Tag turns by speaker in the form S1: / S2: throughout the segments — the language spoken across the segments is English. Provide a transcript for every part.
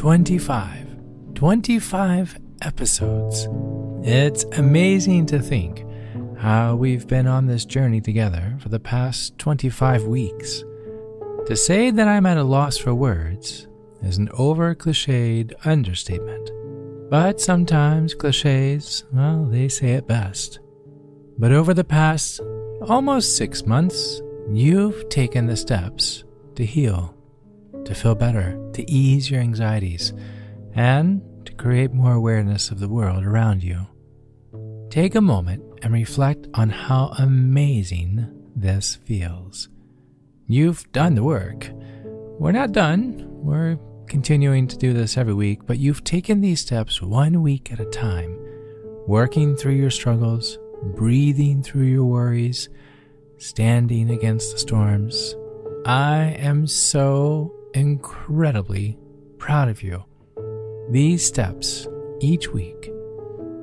S1: 25. 25 episodes. It's amazing to think how we've been on this journey together for the past 25 weeks. To say that I'm at a loss for words is an over-cliched understatement. But sometimes cliches, well, they say it best. But over the past almost 6 months, you've taken the steps to heal, to feel better, to ease your anxieties, and to create more awareness of the world around you. Take a moment and reflect on how amazing this feels. You've done the work. We're not done. We're continuing to do this every week, but you've taken these steps 1 week at a time, working through your struggles, breathing through your worries, standing against the storms. I am so incredibly proud of you. These steps, each week,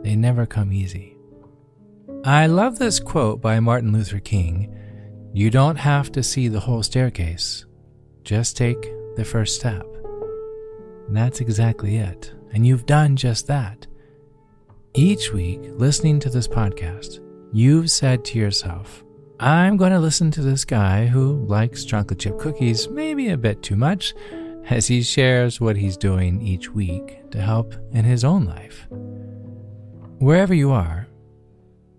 S1: they never come easy. I love this quote by Martin Luther King. You don't have to see the whole staircase. Just take the first step. And that's exactly it. And you've done just that. Each week, listening to this podcast, you've said to yourself, I'm going to listen to this guy who likes chocolate chip cookies maybe a bit too much as he shares what he's doing each week to help in his own life. Wherever you are,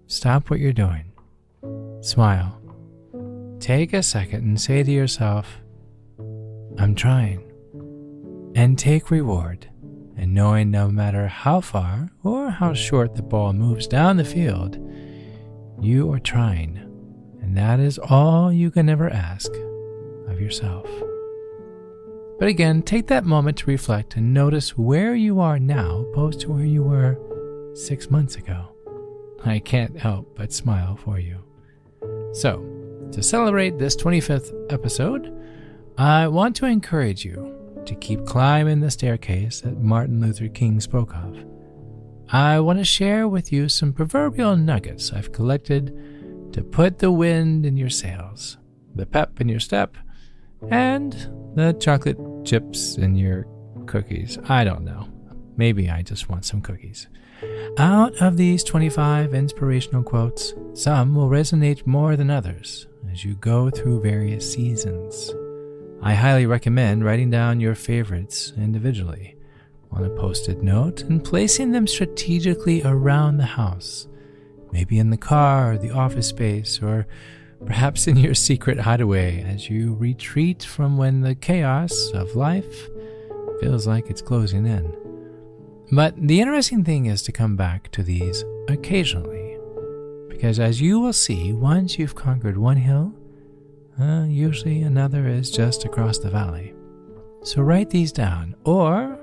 S1: stop what you're doing. Smile. Take a second and say to yourself, I'm trying. And take reward in knowing no matter how far or how short the ball moves down the field, you are trying. And that is all you can ever ask of yourself. But again, take that moment to reflect and notice where you are now opposed to where you were 6 months ago. I can't help but smile for you. So, to celebrate this 25th episode, I want to encourage you to keep climbing the staircase that Martin Luther King spoke of. I want to share with you some proverbial nuggets I've collected to put the wind in your sails, the pep in your step, and the chocolate chips in your cookies. I don't know. Maybe I just want some cookies. Out of these 25 inspirational quotes, some will resonate more than others as you go through various seasons. I highly recommend writing down your favorites individually on a post-it note and placing them strategically around the house, maybe in the car or the office space, or perhaps in your secret hideaway as you retreat from when the chaos of life feels like it's closing in. But the interesting thing is to come back to these occasionally, because as you will see, once you've conquered one hill, usually another is just across the valley. So write these down, or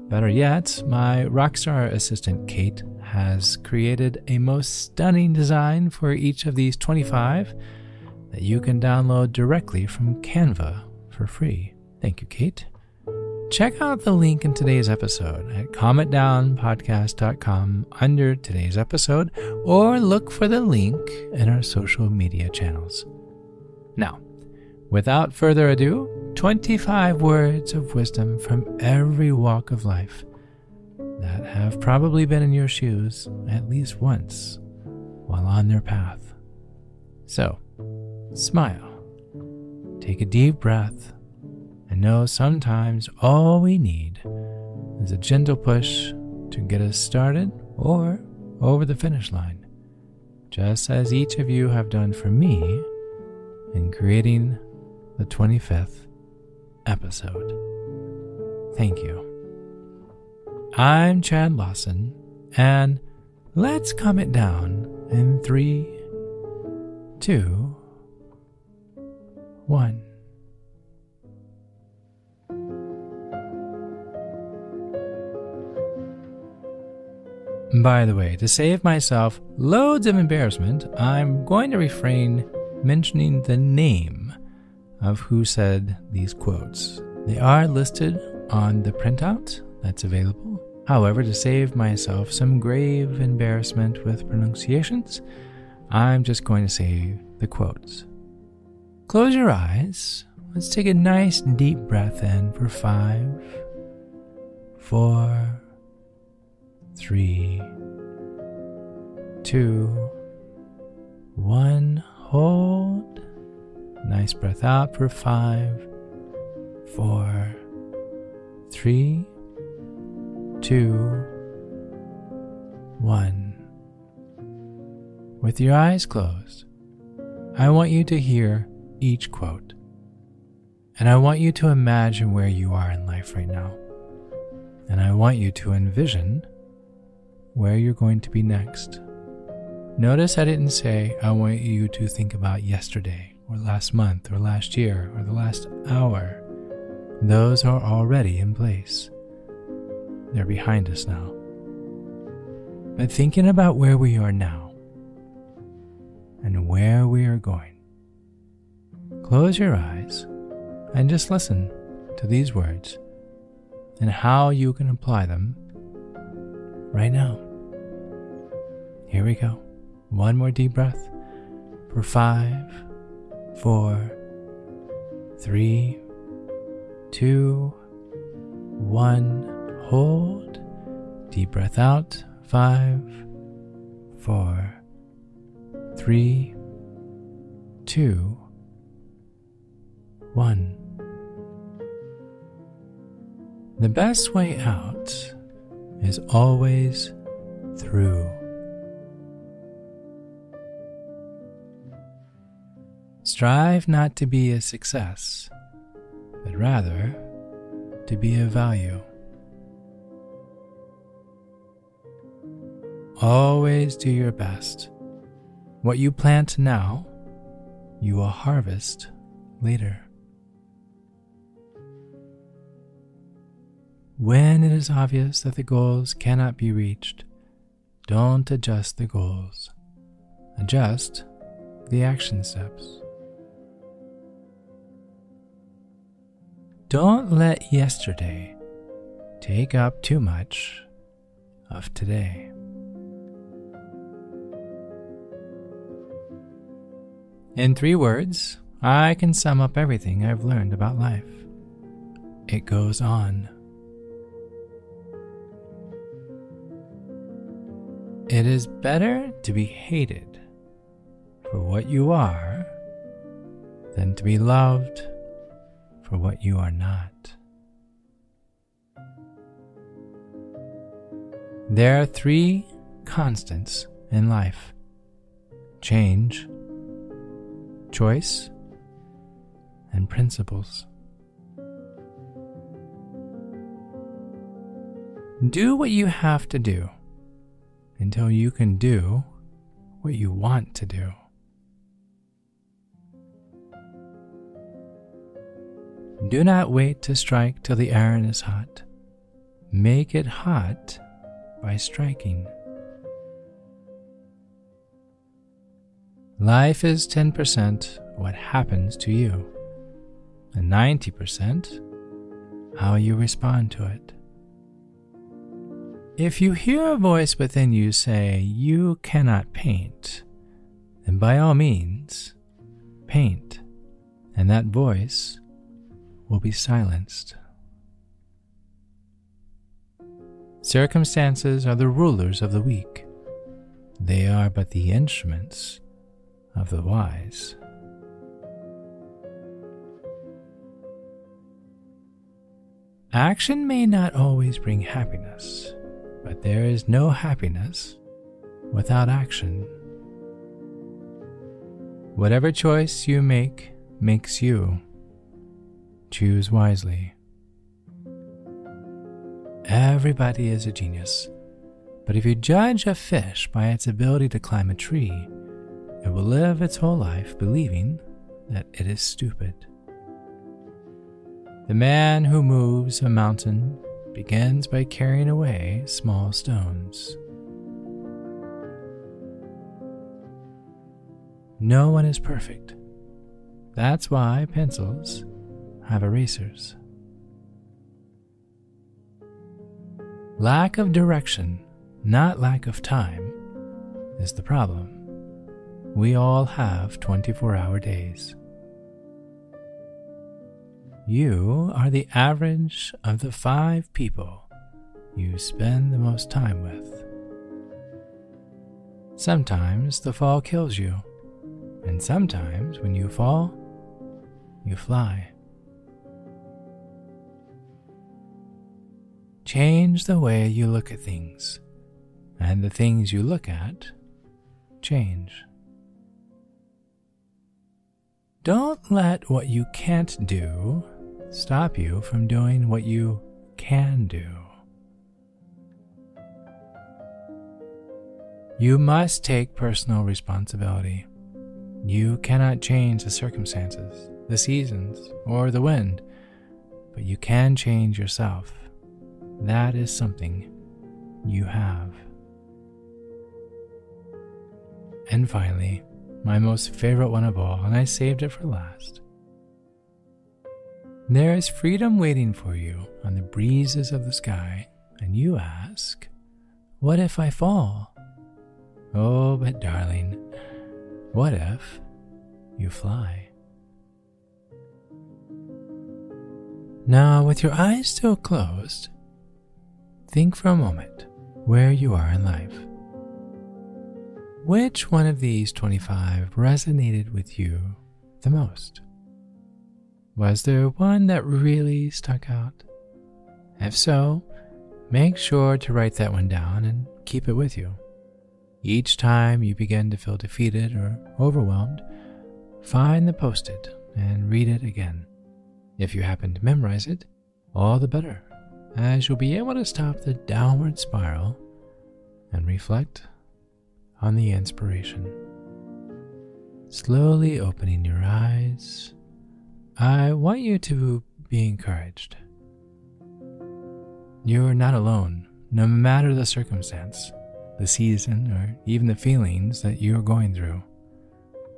S1: better yet, my rockstar assistant Kate has created a most stunning design for each of these 25 that you can download directly from Canva for free. Thank you, Kate. Check out the link in today's episode at calmitdownpodcast.com under today's episode, or look for the link in our social media channels. Now, without further ado, 25 words of wisdom from every walk of life that have probably been in your shoes at least once while on their path. So, smile, take a deep breath, and know sometimes all we need is a gentle push to get us started or over the finish line, just as each of you have done for me in creating the 25th episode. Thank you. I'm Chad Lawson, and let's calm it down in 3, 2, 1. By the way, to save myself loads of embarrassment, I'm going to refrain mentioning the name of who said these quotes. They are listed on the printout that's available. However, to save myself some grave embarrassment with pronunciations, I'm just going to say the quotes. Close your eyes. Let's take a nice deep breath in for 5, 4, 3, 2, 1. Hold. Nice breath out for 5, 4, 3, 2, 1. With your eyes closed, I want you to hear each quote, and I want you to imagine where you are in life right now, and I want you to envision where you're going to be next. Notice I didn't say I want you to think about yesterday or last month or last year or the last hour. Those are already in place. They're behind us now. But thinking about where we are now and where we are going, close your eyes and just listen to these words and how you can apply them right now. Here we go. One more deep breath for 5, 4, 3, 2, 1. Hold. Deep breath out. 5, 4, 3, 2, 1. The best way out is always through. Strive not to be a success, but rather to be of value. Always do your best. What you plant now, you will harvest later. When it is obvious that the goals cannot be reached, don't adjust the goals. Adjust the action steps. Don't let yesterday take up too much of today. In 3 words, I can sum up everything I've learned about life. It goes on. It is better to be hated for what you are than to be loved for what you are not. There are 3 constants in life: change, choice, and principles. Do what you have to do until you can do what you want to do. Do not wait to strike till the iron is hot. Make it hot by striking. Life is 10% what happens to you, and 90% how you respond to it. If you hear a voice within you say, "You cannot paint," then by all means, paint, and that voice will be silenced. Circumstances are the rulers of the weak. They are but the instruments of the wise. Action may not always bring happiness, but there is no happiness without action. Whatever choice you make makes you. Choose wisely. Everybody is a genius, but if you judge a fish by its ability to climb a tree, it will live its whole life believing that it is stupid. The man who moves a mountain begins by carrying away small stones. No one is perfect. That's why pencils have erasers. Lack of direction, not lack of time, is the problem. We all have 24-hour days. You are the average of the 5 people you spend the most time with. Sometimes the fall kills you, and sometimes when you fall, you fly. Change the way you look at things, and the things you look at change. Don't let what you can't do stop you from doing what you can do. You must take personal responsibility. You cannot change the circumstances, the seasons, or the wind, but you can change yourself. That is something you have. And finally, my most favorite one of all, and I saved it for last. There is freedom waiting for you on the breezes of the sky, and you ask, what if I fall? Oh, but darling, what if you fly? Now, with your eyes still closed, think for a moment where you are in life. Which one of these 25 resonated with you the most? Was there one that really stuck out? If so, make sure to write that one down and keep it with you. Each time you begin to feel defeated or overwhelmed, find the post-it and read it again. If you happen to memorize it, all the better, as you'll be able to stop the downward spiral and reflect on the inspiration. Slowly opening your eyes, I want you to be encouraged. You're not alone, no matter the circumstance, the season, or even the feelings that you're going through.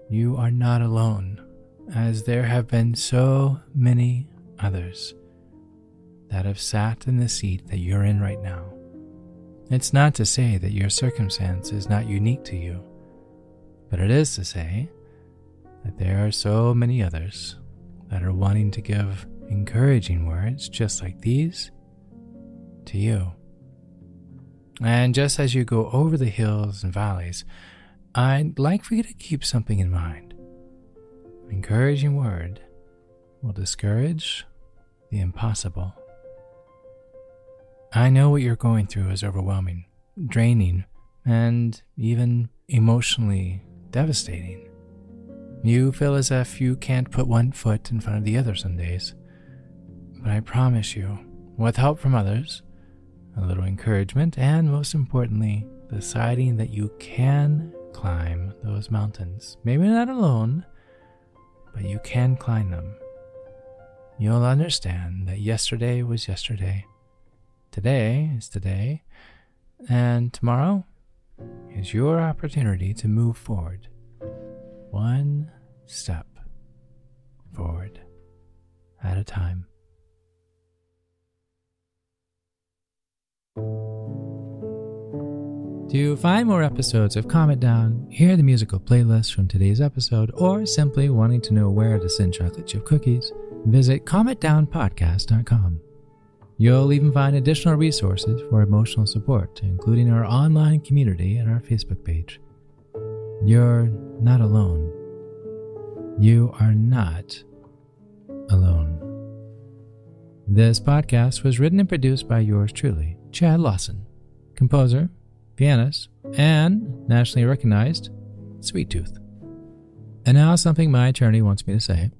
S1: You are not alone, as there have been so many others that have sat in the seat that you're in right now. It's not to say that your circumstance is not unique to you, but it is to say that there are so many others that are wanting to give encouraging words just like these to you. And just as you go over the hills and valleys, I'd like for you to keep something in mind. An encouraging word will discourage the impossible. I know what you're going through is overwhelming, draining, and even emotionally devastating. You feel as if you can't put one foot in front of the other some days. But I promise you, with help from others, a little encouragement, and most importantly, deciding that you can climb those mountains. Maybe not alone, but you can climb them. You'll understand that yesterday was yesterday. Today is today, and tomorrow is your opportunity to move forward. One step forward at a time. To find more episodes of Calm Down, hear the musical playlist from today's episode, or simply wanting to know where to send chocolate chip cookies, visit calmitdownpodcast.com. You'll even find additional resources for emotional support, including our online community and our Facebook page. You're not alone. You are not alone. This podcast was written and produced by yours truly, Chad Lawson, composer, pianist, and nationally recognized Sweet Tooth. And now something my attorney wants me to say.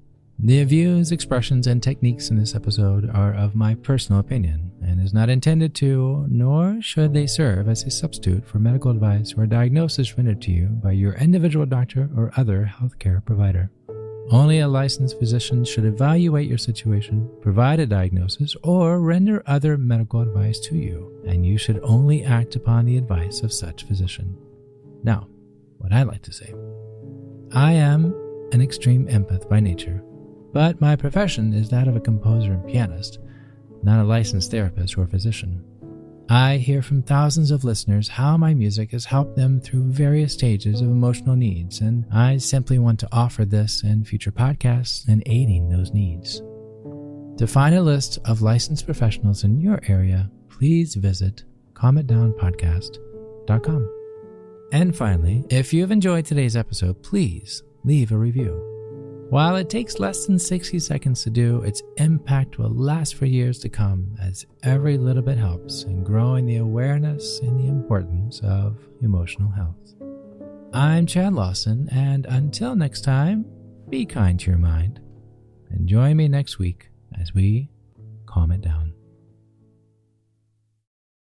S1: The views, expressions, and techniques in this episode are of my personal opinion and is not intended to, nor should they serve as a substitute for medical advice or diagnosis rendered to you by your individual doctor or other healthcare provider. Only a licensed physician should evaluate your situation, provide a diagnosis, or render other medical advice to you, and you should only act upon the advice of such physician. Now, what I'd like to say. I am an extreme empath by nature, but my profession is that of a composer and pianist, not a licensed therapist or physician. I hear from thousands of listeners how my music has helped them through various stages of emotional needs, and I simply want to offer this in future podcasts and aiding those needs. To find a list of licensed professionals in your area, please visit calmitdownpodcast.com. And finally, if you've enjoyed today's episode, please leave a review. While it takes less than 60 seconds to do, its impact will last for years to come, as every little bit helps in growing the awareness and the importance of emotional health. I'm Chad Lawson, and until next time, be kind to your mind, and join me next week as we calm it down.